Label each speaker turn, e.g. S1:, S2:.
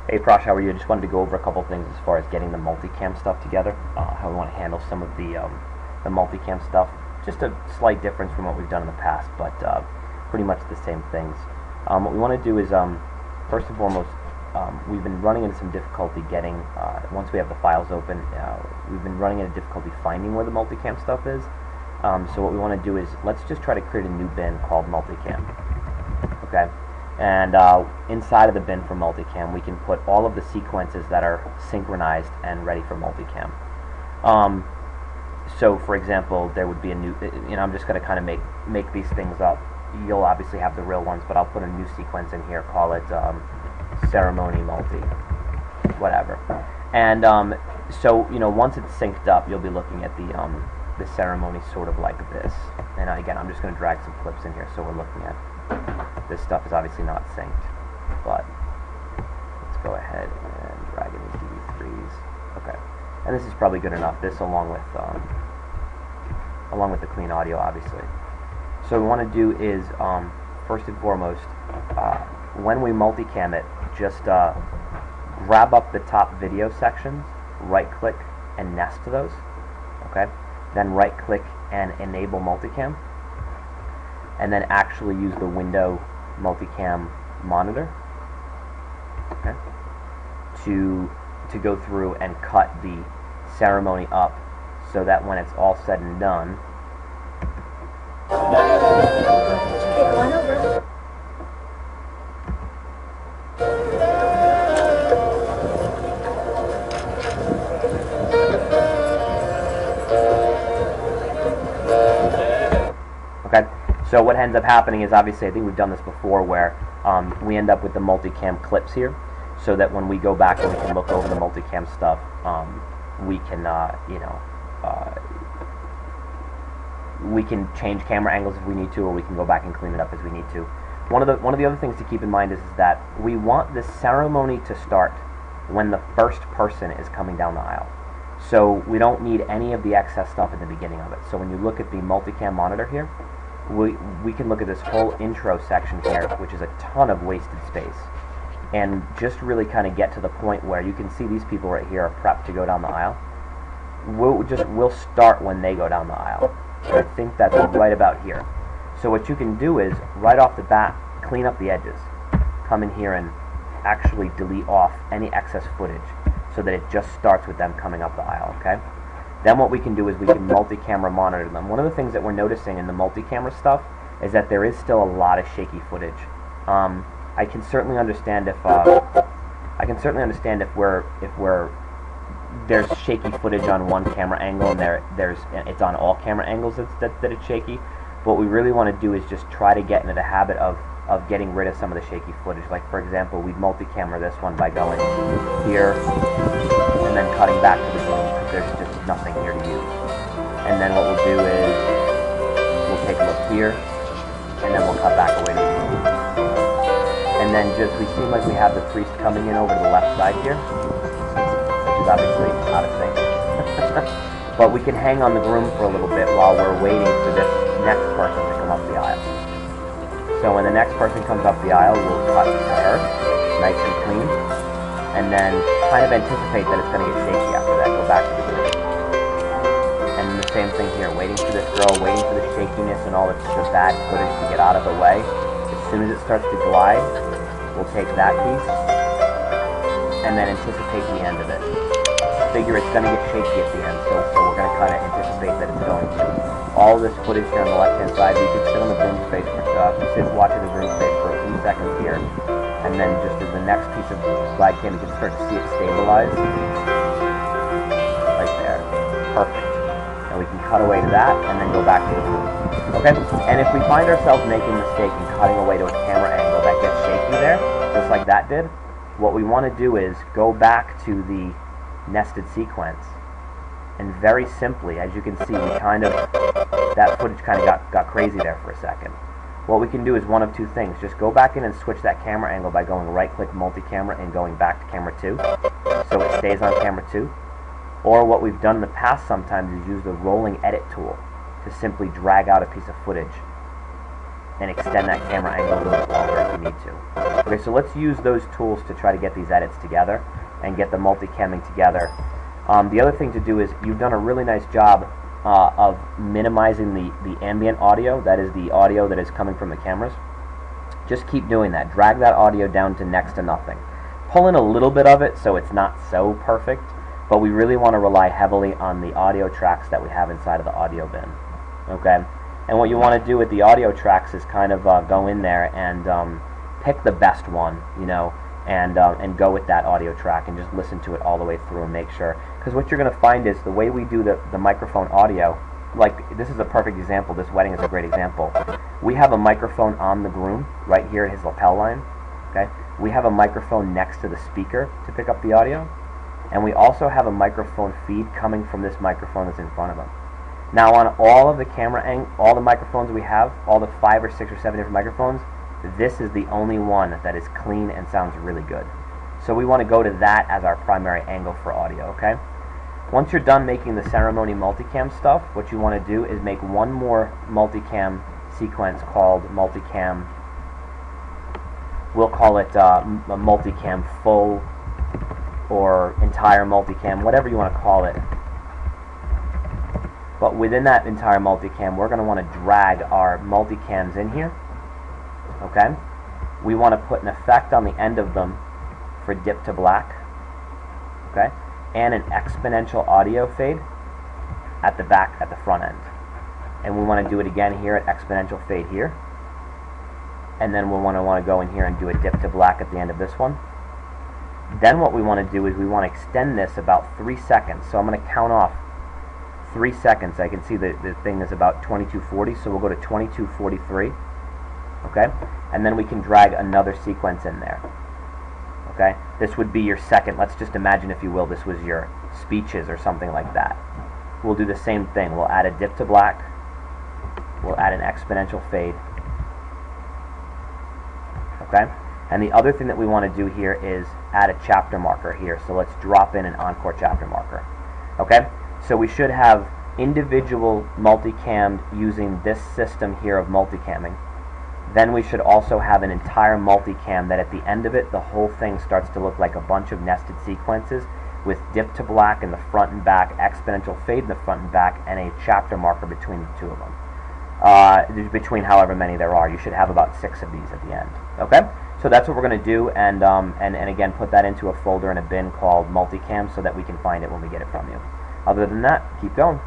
S1: Hey Prash, how are you? I just wanted to go over a couple things as far as getting the multicam stuff together, how we want to handle some of the multicam stuff. Just a slight difference from what we've done in the past, but pretty much the same things. What we want to do is, first and foremost, we've been running into some difficulty getting, once we have the files open, we've been running into difficulty finding where the multicam stuff is. So what we want to do is, let's just try to create a new bin called multicam. Okay? And inside of the bin for multicam, we can put all of the sequences that are synchronized and ready for multicam. So, for example, there would be a new, I'm just going to kind of make these things up. You'll obviously have the real ones, but I'll put a new sequence in here, call it ceremony multi, whatever. And so, once it's synced up, you'll be looking at the ceremony sort of like this. And again, I'm just going to drag some clips in here, so we're looking at. This stuff is obviously not synced, but let's go ahead and drag in these DV3s. Okay, and this is probably good enough. This along with the clean audio, obviously. So what we want to do is, first and foremost, when we multicam it, just grab up the top video sections, right-click, and nest those. Okay, then right-click and enable multicam. And then actually use the window multicam monitor, okay, to go through and cut the ceremony up so that when it's all said and done, okay. So what ends up happening is, obviously, I think we've done this before, where we end up with the multicam clips here, so that when we go back and we can look over the multicam stuff, we can, we can change camera angles if we need to, or we can go back and clean it up as we need to. One of the other things to keep in mind is that we want the ceremony to start when the first person is coming down the aisle. So we don't need any of the excess stuff at the beginning of it. So when you look at the multicam monitor here, we can look at this whole intro section here, which is a ton of wasted space, and just really kind of get to the point where you can see these people right here are prepped to go down the aisle. We'll start when they go down the aisle. So I think that's right about here. So what you can do is, right off the bat, clean up the edges. Come in here and actually delete off any excess footage so that it just starts with them coming up the aisle, okay? Then what we can do is we can multi-camera monitor them. One of the things that we're noticing in the multi-camera stuff is that there is still a lot of shaky footage. I can certainly understand if there's shaky footage on one camera angle and it's on all camera angles that it's shaky. But what we really want to do is just try to get into the habit of getting rid of some of the shaky footage. Like, for example, we'd multi-camera this one by going here and then cutting back to the room because there's just nothing here to use. And then what we'll do is we'll take a look here, and then we'll cut back away to the room. And then we seem like we have the priest coming in over to the left side here, which is obviously out of sync. But we can hang on the groom for a little bit while we're waiting for this next person to come up the aisle. So when the next person comes up the aisle, we'll cut to her, nice and clean, and then kind of anticipate that it's going to get shaky after that, go back to the groom. And the same thing here, waiting for this girl, waiting for the shakiness and all the bad footage to get out of the way. As soon as it starts to glide, we'll take that piece, and then anticipate the end of it. Figure it's going to get shaky at the end, so we're going to kind of anticipate that it's going to. All this footage here on the left-hand side, we can sit on the groom space sit watching the groom space for a few seconds here, and then just as the next piece of slide cam, you can start to see it stabilize. Right there. Perfect. And we can cut away to that, and then go back to the groom. Okay? And if we find ourselves making a mistake and cutting away to a camera angle that gets shaky there, just like that did, what we want to do is go back to the nested sequence, and very simply, as you can see, that footage kind of got crazy there for a second. What we can do is one of two things. Just go back in and switch that camera angle by going right-click multi-camera and going back to camera 2, so it stays on camera 2. Or what we've done in the past sometimes is use the rolling edit tool to simply drag out a piece of footage and extend that camera angle a little bit longer if you need to. Okay, so let's use those tools to try to get these edits together and get the multicamming together. The other thing to do is you've done a really nice job of minimizing the ambient audio, that is the audio that is coming from the cameras. Just keep doing that. Drag that audio down to next to nothing. Pull in a little bit of it so it's not so perfect, but we really want to rely heavily on the audio tracks that we have inside of the audio bin. Okay? And what you want to do with the audio tracks is kind of go in there and pick the best one, you know, and go with that audio track and just listen to it all the way through and make sure. Because what you're going to find is the way we do the microphone audio, like this is a perfect example, this wedding is a great example. We have a microphone on the groom right here at his lapel line. Okay? We have a microphone next to the speaker to pick up the audio, and we also have a microphone feed coming from this microphone that's in front of him. Now on all of the all the microphones we have, all the 5 or 6 or 7 different microphones, this is the only one that is clean and sounds really good. So we want to go to that as our primary angle for audio, okay? Once you're done making the ceremony multicam stuff, what you want to do is make one more multicam sequence called multicam. We'll call it a multicam full or entire multicam, whatever you want to call it. But within that entire multicam, we're going to want to drag our multicams in here. Okay? We want to put an effect on the end of them for dip to black. Okay? And an exponential audio fade at the back, at the front end. And we want to do it again here at exponential fade here. And then we'll want to go in here and do a dip to black at the end of this one. Then what we want to do is we want to extend this about 3 seconds. So I'm going to count off 3 seconds. I can see the thing is about 2240, so we'll go to 2243. Okay? And then we can drag another sequence in there. Okay? This would be your second. Let's just imagine, if you will, this was your speeches or something like that. We'll do the same thing. We'll add a dip to black. We'll add an exponential fade. Okay? And the other thing that we want to do here is add a chapter marker here. So let's drop in an encore chapter marker. Okay? So we should have individual multicammed using this system here of multicamming. Then we should also have an entire multicam that at the end of it, the whole thing starts to look like a bunch of nested sequences with dip to black in the front and back, exponential fade in the front and back, and a chapter marker between the two of them. Between however many there are. You should have about 6 of these at the end. Okay? So that's what we're going to do, and again, put that into a folder in a bin called multicam so that we can find it when we get it from you. Other than that, keep going.